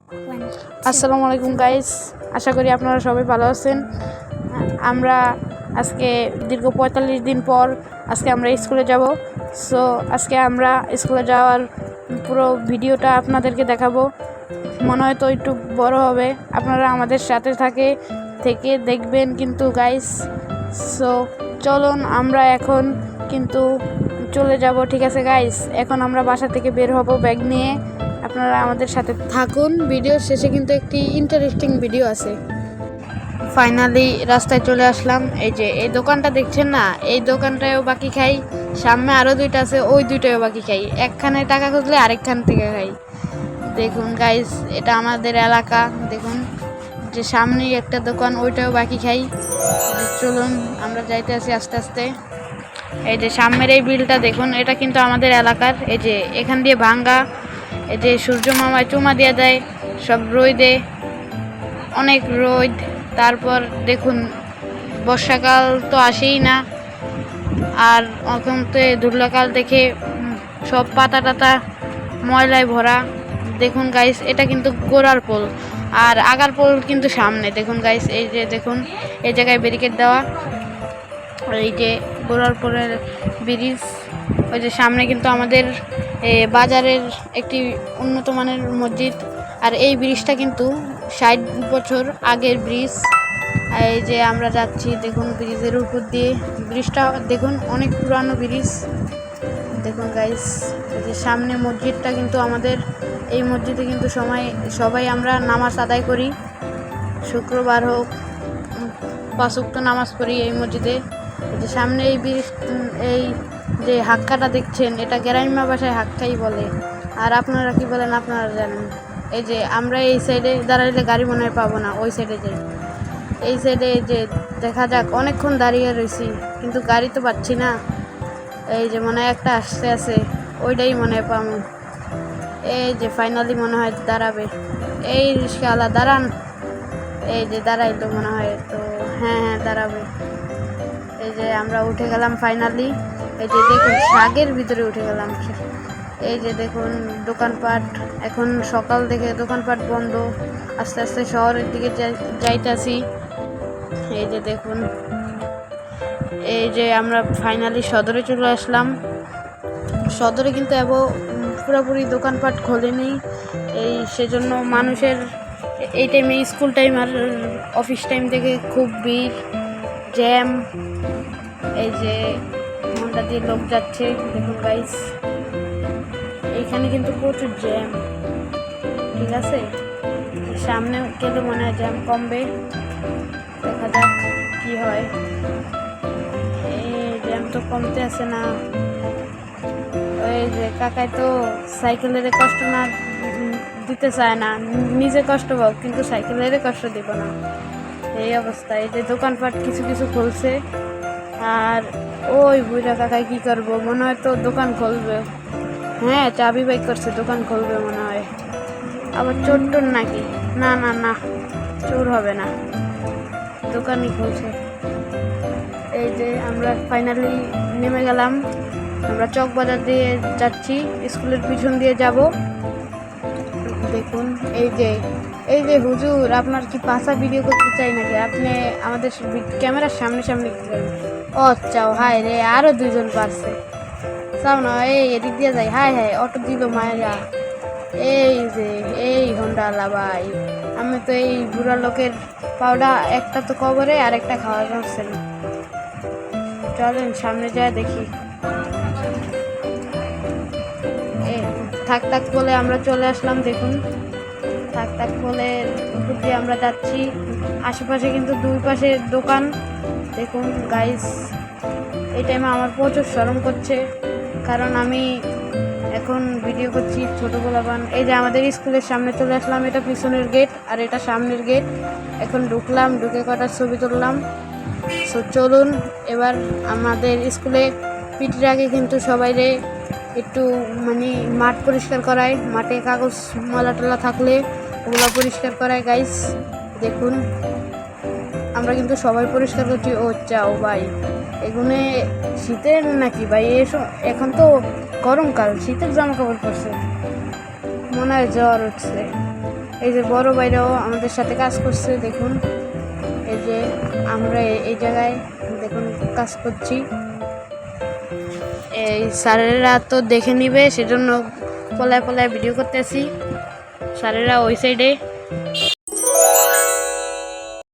আসসালামু আলাইকুম গাইস, আশা করি আপনারা সবাই ভালো আছেন। আমরা আজকে দীর্ঘ ৪৫ দিন পর আজকে আমরা স্কুলে যাব। সো আজকে আমরা স্কুলে যাওয়ার পুরো ভিডিওটা আপনাদেরকে দেখাবো। মনে হয় তো একটু বড় হবে, আপনারা আমাদের সাথে থেকে দেখবেন কিন্তু গাইস। সো চলুন আমরা এখন কিন্তু চলে যাব, ঠিক আছে গাইস? এখন আমরা বাসা থেকে বের হব ব্যাগ নিয়ে। আপনারা আমাদের সাথে থাকুন, ভিডিওর শেষে কিন্তু একটি ইন্টারেস্টিং ভিডিও আছে। ফাইনালি রাস্তায় চলে আসলাম। এই যে এই দোকানটা দেখছেন না, এই দোকানটায়ও বাকি খাই, সামনে আরও দুইটা আছে, ওই দুইটাও বাকি খাই। একখানে টাকা খুঁজলে আরেকখান থেকে খাই। দেখুন গাইস, এটা আমাদের এলাকা। দেখুন যে সামনেই একটা দোকান, ওইটাও বাকি খাই। চলুন আমরা যাইতে আছি আস্তে আস্তে। এই যে সামনের এই বিলটা দেখুন, এটা কিন্তু আমাদের এলাকার। এই যে এখান দিয়ে ভাঙ্গা, এই যে সূর্য মামায় চুমা দিয়ে দেয় সব রোদে, অনেক রোদ। তারপর দেখুন বর্ষাকাল তো আসেই না, আর এখন তো ধুলাকাল দেখে সব পাতা টাতা ময়লায় ভরা। দেখুন গাইস, এটা কিন্তু গোড়ার পোল, আর আগার পোল কিন্তু সামনে। দেখুন গাইস, এই যে দেখুন এই জায়গায় ব্যারিকেড দেওয়া, এই যে গোড়ার পোলের ব্রিজ। ওই যে সামনে কিন্তু আমাদের বাজারের একটি উন্নত মানের মসজিদ। আর এই ব্রিজটা কিন্তু ৬০ বছর আগের ব্রিজ। এই যে আমরা যাচ্ছি দেখুন ব্রিজের উপর দিয়ে। ব্রিজটা দেখুন অনেক পুরানো ব্রিজ। দেখুন গাইস, এই যে সামনে মসজিদটা কিন্তু আমাদের। এই মসজিদে কিন্তু সবাই আমরা নামাজ আদায় করি। শুক্রবার হোক ৫ ওয়াক্ত নামাজ পড়ি এই মসজিদে। এই যে সামনে এই ব্রিজ, এই যে হাক্কাটা দেখছেন, এটা গ্রাম্য ভাষায় হাক্কাই বলে। আর আপনারা কি বলেন আপনারা জানেন। এই যে আমরা এই সাইডে দাঁড়াইলে গাড়ি মনে হয় পাবো না, ওই সাইডে যাই। এই সাইডে যে দেখা যাক, অনেকক্ষণ দাঁড়িয়ে রয়েছি কিন্তু গাড়ি তো পাচ্ছি না। এই যে মনে হয় একটা আসতে আছে, ওইটাই মনে হয় পাবো। এই যে ফাইনালি মনে হয় দাঁড়াবে। এই রিক্সাওয়ালা দাঁড়ান। এই যে দাঁড়াইলো মনে হয়, তো হ্যাঁ দাঁড়াবে। এই যে আমরা উঠে গেলাম ফাইনালি। এই যে দেখুন শাকের ভিতরে উঠে গেলাম। এই যে দেখুন দোকানপাট, এখন সকাল থেকে দোকানপাট বন্ধ। আস্তে আস্তে শহরের দিকে যাইতাছি। এই যে দেখুন, এই যে আমরা ফাইনালি সদরে চলে আসলাম। সদরে কিন্তু পুরোপুরি দোকানপাট খোলেনি, এই সেজন্য মানুষের এই টাইমে স্কুল টাইম আর অফিস টাইম থেকে খুব ভিড়, জ্যাম। এই যে মনটা দিয়ে লোক যাচ্ছে দেখুন গাইস, এইখানে কিন্তু প্রচুর জ্যাম। ঠিক আছে, সামনে গেলে মনে হয় জ্যাম কমবে, দেখা যাক কি হয়। এই জ্যাম তো কমতে আসে না। ওই যে কাকাই তো সাইকেলের কষ্ট না দিতে চায় না, নিজে কষ্ট পাও কিন্তু সাইকেলের কষ্ট দিব না, এই অবস্থা। এই যে দোকানপাট কিছু কিছু খুলছে, আর ওই বুড়া কাকাই কি করবো, মনে হয় তো দোকান খুলবে। হ্যাঁ চাবি বাইক করছে, দোকান খুলবে মনে হয়। আবার চোর টোর নাকি? না না না, চোর হবে না, দোকানই খুলছে। এই যে আমরা ফাইনালি নেমে গেলাম। আমরা চক বাজার দিয়ে যাচ্ছি, স্কুলের পিছন দিয়ে যাব। দেখুন এই যে হুজুর, আপনার কি পাশা ভিডিও করতে চাই নাকি? আপনি আমাদের ক্যামেরার সামনে ও চাও? হায় রে, আরো দুইজন পারছে, চাও না? এদিক দিয়ে যাই। হায় হায়, অটো দিল মায়েরা। এই যে এই হোন্ডালা ভাই, আমি তো এই বুড়া লোকের পাউডা একটা তো কবরে আর একটা খাওয়া যাচ্ছে না। চলেন সামনে যায় দেখি। থাক বলে আমরা চলে আসলাম। দেখুন থাক বলে উপর দিয়ে আমরা যাচ্ছি। আশেপাশে কিন্তু দুই পাশে দোকান। দেখুন গাইস, এই টাইমে আমার প্রচুর শরম করছে, কারণ আমি এখন ভিডিও করছি ছোটোবেলাবান। এই যে আমাদের স্কুলের সামনে চলে আসলাম, এটা পিছনের গেট আর এটা সামনের গেট। এখন ঢুকলাম, ঢুকে কটার ছবি তুললাম। সো চলুন এবার আমাদের স্কুলে পিটির আগে কিন্তু সবাইরে একটু মাঠ পরিষ্কার করায়, মাঠে কাগজ ময়লা টলা থাকলে ওগুলো পরিষ্কার করায় গাইস। দেখুন আমরা কিন্তু সবাই পরিষ্কার করছি। ও চাও ভাই, এগুলো শীতের নাকি ভাই? এখন তো গরমকাল, শীতের জামা কাপড় পরছে, মনে হয় জ্বর উঠছে। এই যে বড় ভাইরাও আমাদের সাথে কাজ করছে, দেখুন এই যে আমরা এই জায়গায় দেখুন কাজ করছি। এই স্যারেরা তো দেখে নিবে, সেজন্য পলায় পলায় ভিডিও করতেছি। স্যারেরা ওই সাইডে